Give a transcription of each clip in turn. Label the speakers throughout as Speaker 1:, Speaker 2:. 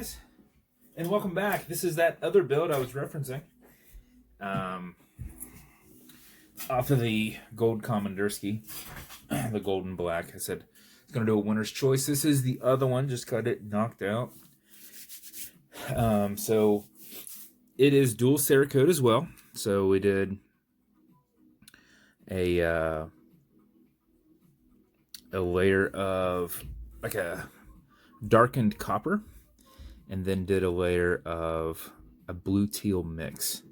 Speaker 1: guys, and welcome back. This is that other build I was referencing. Off of the gold Generalskie, the gold and black. I said it's going to do a winner's choice. This is the other one, just got it knocked out. So it is dual cerakote as well. So we did a layer of like a darkened copper, and then did a layer of a blue teal mix,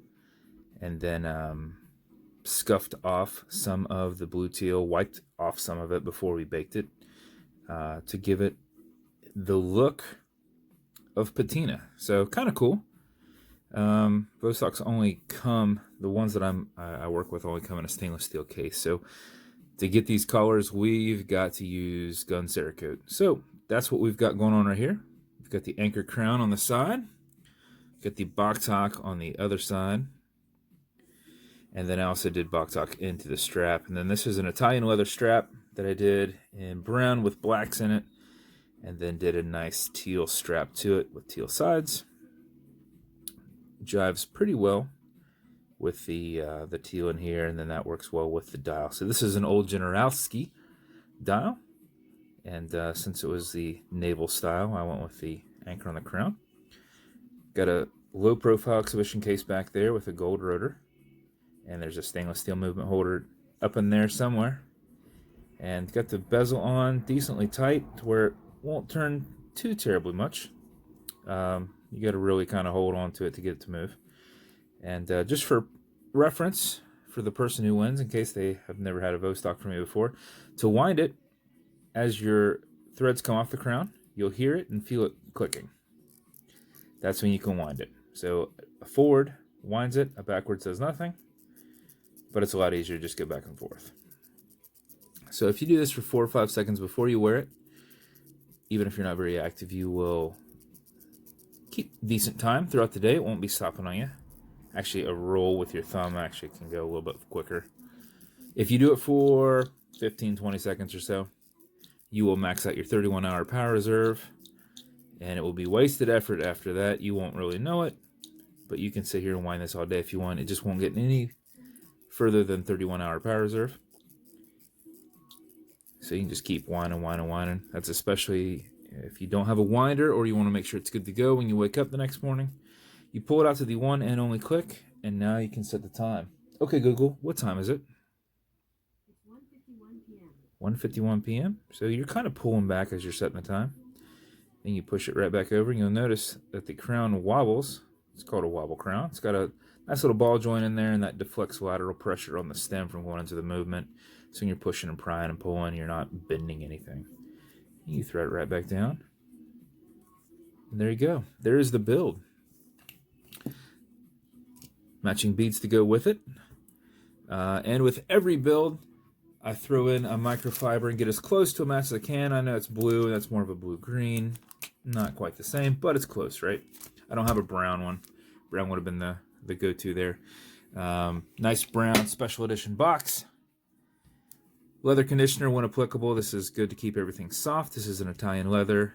Speaker 1: and then scuffed off some of the blue teal, wiped off some of it before we baked it, to give it the look of patina. So kind of cool. Those socks only come, the ones that I work with only come in a stainless steel case. So to get these colors, we've got to use gun cerakote. So that's what we've got going on right here. We've got the anchor crown on the side, got the Boktok on the other side, and then I also did Boktok into the strap. And then this is an Italian leather strap that I did in brown with blacks in it, and then did a nice teal strap to it with teal sides. Jives pretty well with the teal in here, and then that works well with the dial. So this is an old Generalskie dial, and since it was the naval style, I went with the anchor on the crown. Got a low profile exhibition case back there with a gold rotor, and there's a stainless steel movement holder up in there somewhere, and got the bezel on decently tight to where it won't turn too terribly much. You got to really kind of hold on to it to get it to move. And just for reference for the person who wins, in case they have never had a Vostok from me before, to wind it, as your threads come off the crown, you'll hear it and feel it clicking. That's when you can wind it. So a forward winds it, a backward says nothing, but it's a lot easier to just go back and forth. So if you do this for 4 or 5 seconds before you wear it, even if you're not very active, you will keep decent time throughout the day. It won't be stopping on you. Actually, a roll with your thumb actually can go a little bit quicker. If you do it for 15, 20 seconds or so, you will max out your 31-hour power reserve, and it will be wasted effort after that. You won't really know it, but you can sit here and wind this all day if you want. It just won't get any further than 31-hour power reserve. So you can just keep winding. That's especially if you don't have a winder or you want to make sure it's good to go when you wake up the next morning. You pull it out to the one and only click, and now you can set the time. Okay, Google, what time is it?
Speaker 2: It's 1:51 p.m.
Speaker 1: 1:51 p.m. So you're kind of pulling back as you're setting the time. Then you push it right back over, and you'll notice that the crown wobbles. It's called a wobble crown. It's got a nice little ball joint in there, and that deflects lateral pressure on the stem from going into the movement. So when you're pushing and prying and pulling, you're not bending anything. You thread it right back down. And there you go. There is the build. Matching beads to go with it. And with every build, I throw in a microfiber and get as close to a match as I can. I know it's blue. That's more of a blue-green. Not quite the same, but it's close, right? I don't have a brown one. Brown would have been the go-to there. Nice brown special edition box. Leather conditioner when applicable. This is good to keep everything soft. This is an Italian leather.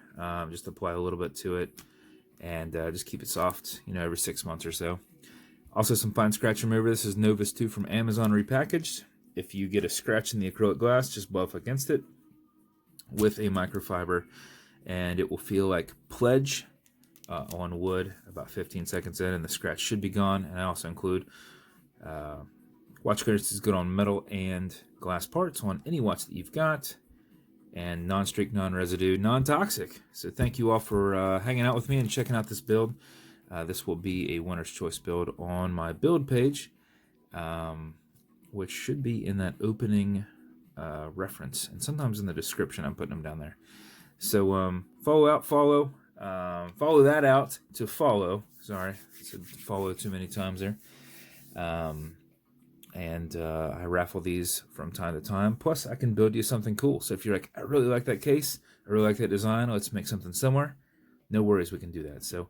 Speaker 1: Just apply a little bit to it and just keep it soft, every 6 months or so. Also some fine scratch remover. This is Novus 2 from Amazon repackaged. If you get a scratch in the acrylic glass, just buff against it with a microfiber, and it will feel like Pledge on wood about 15 seconds in, and the scratch should be gone. And I also include watch clearance is good on metal and glass parts on any watch that you've got, and non-streak, non-residue, non-toxic. So thank you all for hanging out with me and checking out this build. This will be a winner's choice build on my build page, which should be in that opening reference, and sometimes in the description. I'm putting them down there. So follow that out to follow. Sorry, I said follow too many times there. And I raffle these from time to time. Plus, I can build you something cool. So if you're like, I really like that case, I really like that design, let's make something similar, no worries, we can do that. So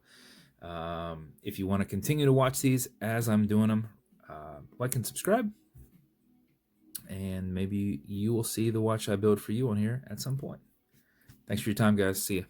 Speaker 1: if you want to continue to watch these as I'm doing them, like and subscribe. And maybe you will see the watch I build for you on here at some point. Thanks for your time, guys. See ya.